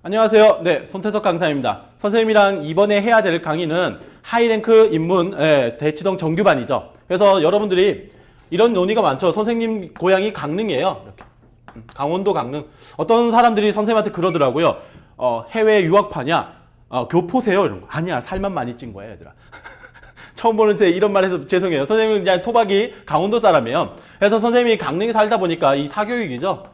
안녕하세요. 네, 손태석 강사입니다. 선생님이랑 이번에 해야 될 강의는 하이랭크 인문 대치동 정규반이죠. 그래서 여러분들이 이런 논의가 많죠. 선생님 고향이 강릉이에요. 이렇게. 강원도 강릉. 어떤 사람들이 선생님한테 그러더라고요. 해외 유학파냐? 교포세요? 이런 거. 아니야, 살만 많이 찐 거야, 얘들아. 처음 보는데 이런 말 해서 죄송해요. 선생님은 그냥 토박이 강원도 사람이에요. 그래서 선생님이 강릉에 살다 보니까 이 사교육이죠.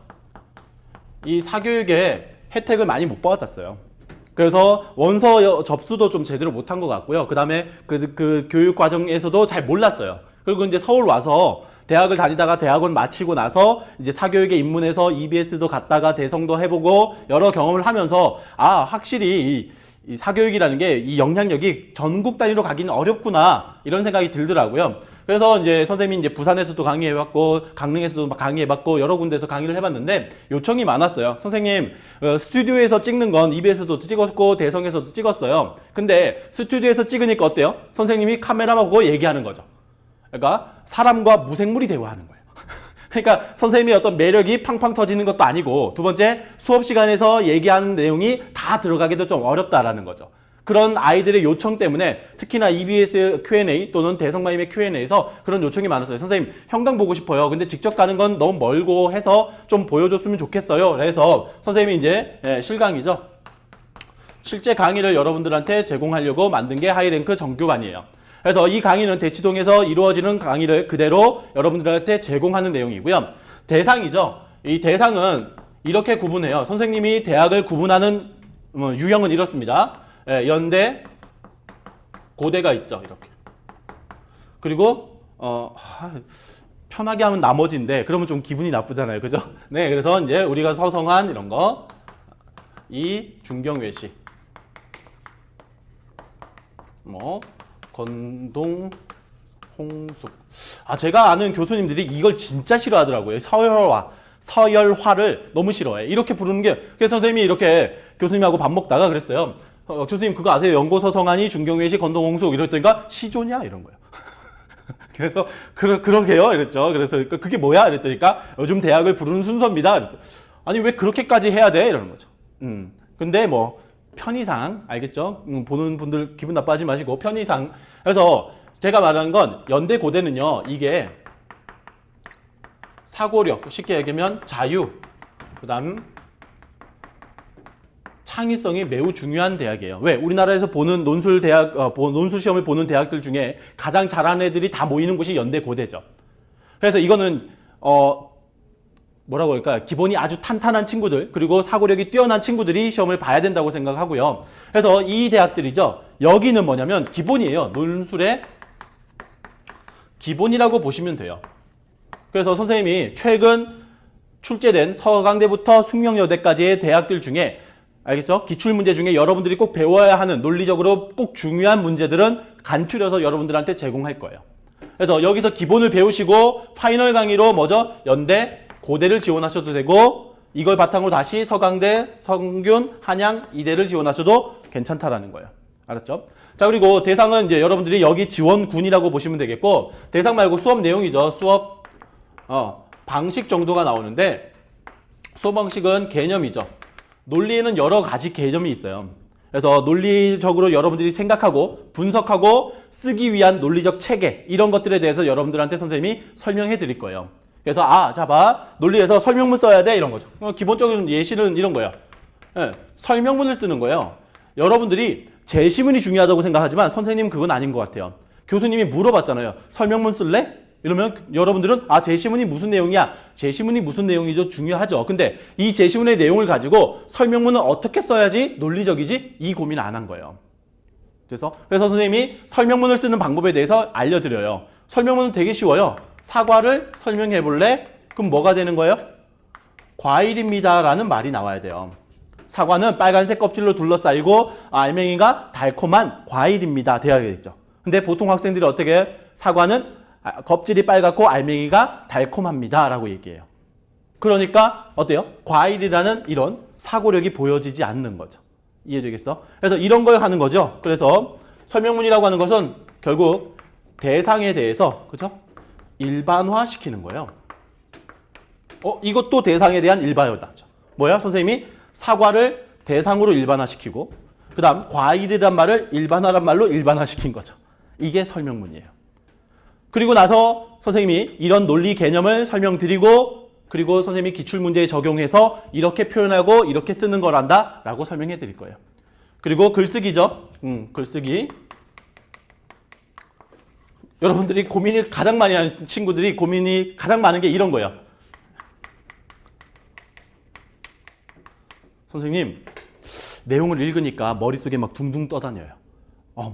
이 사교육의 혜택을 많이 못 받았어요. 그래서 원서 접수도 좀 제대로 못한 것 같고요. 그 다음에 그 교육 과정에서도 잘 몰랐어요. 그리고 이제 서울 와서 대학을 다니다가 대학원 마치고 나서 이제 사교육에 입문해서 EBS도 갔다가 대성도 해보고 여러 경험을 하면서 확실히 이 사교육이라는 게 이 영향력이 전국 단위로 가기는 어렵구나 이런 생각이 들더라고요. 그래서 이제 선생님이 이제 부산에서도 강의해봤고 강릉에서도 강의해봤고 여러 군데서 강의를 해봤는데 요청이 많았어요. 선생님 스튜디오에서 찍는 건 EBS도 찍었고 대성에서도 찍었어요. 근데 스튜디오에서 찍으니까 어때요? 선생님이 카메라만 보고 얘기하는 거죠. 그러니까 사람과 무생물이 대화하는 거예요. 그러니까 선생님의 어떤 매력이 팡팡 터지는 것도 아니고, 두 번째 수업 시간에서 얘기하는 내용이 다 들어가기도 좀 어렵다라는 거죠. 그런 아이들의 요청 때문에 특히나 EBS Q&A 또는 대성마임의 Q&A에서 그런 요청이 많았어요. 선생님 현강 보고 싶어요. 근데 직접 가는 건 너무 멀고 해서 좀 보여줬으면 좋겠어요. 그래서 선생님이 이제 실강이죠. 실제 강의를 여러분들한테 제공하려고 만든 게 하이랭크 정규반이에요. 그래서 이 강의는 대치동에서 이루어지는 강의를 그대로 여러분들한테 제공하는 내용이고요. 대상이죠. 이 대상은 이렇게 구분해요. 선생님이 대학을 구분하는 유형은 이렇습니다. 연대, 고대가 있죠. 이렇게. 그리고 편하게 하면 나머지인데 그러면 좀 기분이 나쁘잖아요. 그죠? 네, 그래서 이제 우리가 서성한 이런 거, 이 중경외시, 건동, 홍숙. 제가 아는 교수님들이 이걸 진짜 싫어하더라고요. 서열화를 너무 싫어해. 이렇게 부르는 게. 그래서 선생님이 이렇게 교수님하고 밥 먹다가 그랬어요. 교수님 그거 아세요? 연고서성하니, 중경외시, 건동, 홍숙. 이랬더니까 시조냐? 이런 거예요. 그래서 그러게요. 이랬죠. 그래서 그게 뭐야? 이랬더니까 요즘 대학을 부르는 순서입니다. 이랬더니, 아니 왜 그렇게까지 해야 돼? 이러는 거죠. 근데 편의상 알겠죠? 보는 분들 기분 나빠하지 마시고 편의상. 그래서 제가 말하는 건 연대 고대는요, 이게 사고력, 쉽게 얘기하면 자유, 그다음 창의성이 매우 중요한 대학이에요. 왜? 우리나라에서 보는 논술 시험을 보는 대학들 중에 가장 잘하는 애들이 다 모이는 곳이 연대 고대죠. 그래서 이거는 뭐라고 할까? 기본이 아주 탄탄한 친구들, 그리고 사고력이 뛰어난 친구들이 시험을 봐야 된다고 생각하고요. 그래서 이 대학들이죠. 여기는 뭐냐면 기본이에요. 논술의 기본이라고 보시면 돼요. 그래서 선생님이 최근 출제된 서강대부터 숙명여대까지의 대학들 중에 알겠죠? 기출문제 중에 여러분들이 꼭 배워야 하는 논리적으로 꼭 중요한 문제들은 간추려서 여러분들한테 제공할 거예요. 그래서 여기서 기본을 배우시고 파이널 강의로 연대, 고대를 지원하셔도 되고, 이걸 바탕으로 다시 서강대, 성균, 한양, 이대를 지원하셔도 괜찮다라는 거예요. 알았죠? 자, 그리고 대상은 이제 여러분들이 여기 지원군이라고 보시면 되겠고, 대상 말고 수업 내용이죠. 수업 방식 정도가 나오는데, 수업 방식은 개념이죠. 논리에는 여러 가지 개념이 있어요. 그래서 논리적으로 여러분들이 생각하고 분석하고 쓰기 위한 논리적 체계, 이런 것들에 대해서 여러분들한테 선생님이 설명해 드릴 거예요. 그래서 논리에서 설명문 써야 돼, 이런 거죠. 기본적인 예시는 이런 거예요. 설명문을 쓰는 거예요. 여러분들이 제시문이 중요하다고 생각하지만 선생님은 그건 아닌 것 같아요. 교수님이 물어봤잖아요. 설명문 쓸래? 이러면 여러분들은 제시문이 무슨 내용이야? 제시문이 무슨 내용이죠? 중요하죠. 근데 이 제시문의 내용을 가지고 설명문은 어떻게 써야지 논리적이지? 이 고민 안 한 거예요. 그래서 선생님이 설명문을 쓰는 방법에 대해서 알려드려요. 설명문은 되게 쉬워요. 사과를 설명해 볼래? 그럼 뭐가 되는 거예요? 과일입니다 라는 말이 나와야 돼요. 사과는 빨간색 껍질로 둘러싸이고 알맹이가 달콤한 과일입니다 돼야겠죠. 근데 보통 학생들이 어떻게 해요? 사과는 껍질이 빨갛고 알맹이가 달콤합니다 라고 얘기해요. 그러니까 어때요? 과일이라는 이런 사고력이 보여지지 않는 거죠. 이해되겠어? 그래서 이런 걸 하는 거죠. 그래서 설명문이라고 하는 것은 결국 대상에 대해서, 그죠? 일반화시키는 거예요. 이것도 대상에 대한 일반화죠. 뭐야? 선생님이 사과를 대상으로 일반화시키고 그 다음 과일이란 말을 일반화란 말로 일반화시킨 거죠. 이게 설명문이에요. 그리고 나서 선생님이 이런 논리 개념을 설명드리고 그리고 선생님이 기출문제에 적용해서 이렇게 표현하고 이렇게 쓰는 거란다 라고 설명해 드릴 거예요. 그리고 글쓰기죠. 글쓰기. 여러분들이 고민을 가장 많이 하는 친구들이 고민이 가장 많은 게 이런 거예요. 선생님, 내용을 읽으니까 머릿속에 막 둥둥 떠다녀요.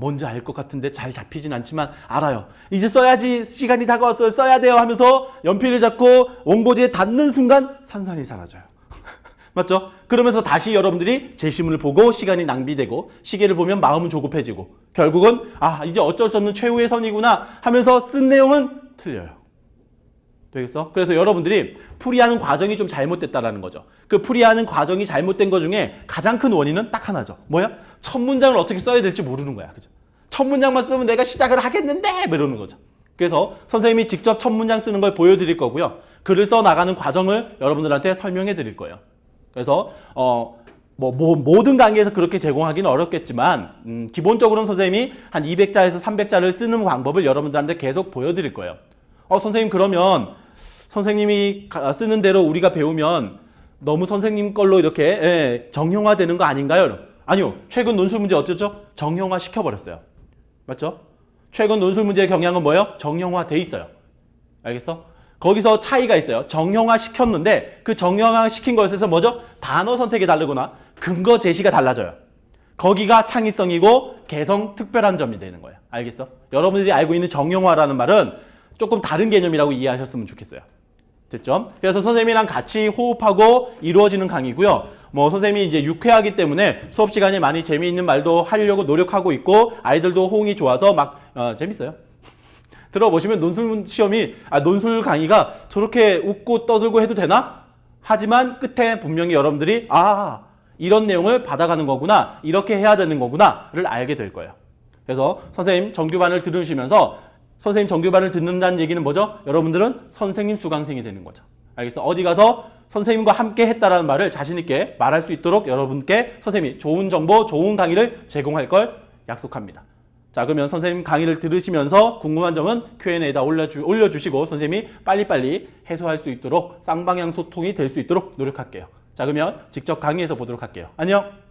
뭔지 알 것 같은데 잘 잡히진 않지만 알아요. 이제 써야지, 시간이 다가왔어요. 써야 돼요 하면서 연필을 잡고 원고지에 닿는 순간 산산이 사라져요. 맞죠? 그러면서 다시 여러분들이 제시문을 보고 시간이 낭비되고 시계를 보면 마음은 조급해지고 결국은 이제 어쩔 수 없는 최후의 선이구나 하면서 쓴 내용은 틀려요. 되겠어? 그래서 여러분들이 풀이하는 과정이 좀 잘못됐다라는 거죠. 그 풀이하는 과정이 잘못된 것 중에 가장 큰 원인은 딱 하나죠. 뭐야? 첫 문장을 어떻게 써야 될지 모르는 거야. 그죠? 첫 문장만 쓰면 내가 시작을 하겠는데 뭐 이러는 거죠. 그래서 선생님이 직접 첫 문장 쓰는 걸 보여드릴 거고요. 글을 써 나가는 과정을 여러분들한테 설명해 드릴 거예요. 그래서 모든 강의에서 그렇게 제공하기는 어렵겠지만 기본적으로는 선생님이 한 200자에서 300자를 쓰는 방법을 여러분들한테 계속 보여드릴 거예요. 선생님 그러면 선생님이 쓰는 대로 우리가 배우면 너무 선생님 걸로 이렇게 정형화되는 거 아닌가요? 아니요. 최근 논술 문제 어쩌죠? 정형화 시켜버렸어요. 맞죠? 최근 논술 문제의 경향은 뭐예요? 정형화돼 있어요. 알겠어? 거기서 차이가 있어요. 정형화 시켰는데 그 정형화 시킨 것에서 뭐죠? 단어 선택이 다르거나 근거 제시가 달라져요. 거기가 창의성이고 개성 특별한 점이 되는 거예요. 알겠어? 여러분들이 알고 있는 정형화라는 말은 조금 다른 개념이라고 이해하셨으면 좋겠어요. 됐죠? 그래서 선생님이랑 같이 호흡하고 이루어지는 강의고요. 선생님이 이제 6회하기 때문에 수업 시간에 많이 재미있는 말도 하려고 노력하고 있고 아이들도 호응이 좋아서 막 재밌어요. 들어보시면 논술 강의가 저렇게 웃고 떠들고 해도 되나? 하지만 끝에 분명히 여러분들이 이런 내용을 받아가는 거구나, 이렇게 해야 되는 거구나를 알게 될 거예요. 그래서 선생님 정규반을 들으시면서 선생님 정규반을 듣는다는 얘기는 뭐죠? 여러분들은 선생님 수강생이 되는 거죠. 알겠어? 어디 가서 선생님과 함께 했다라는 말을 자신 있게 말할 수 있도록 여러분께 선생님이 좋은 정보, 좋은 강의를 제공할 걸 약속합니다. 자, 그러면 선생님 강의를 들으시면서 궁금한 점은 Q&A에다 올려주시고 선생님이 빨리빨리 해소할 수 있도록 쌍방향 소통이 될 수 있도록 노력할게요. 자, 그러면 직접 강의에서 보도록 할게요. 안녕!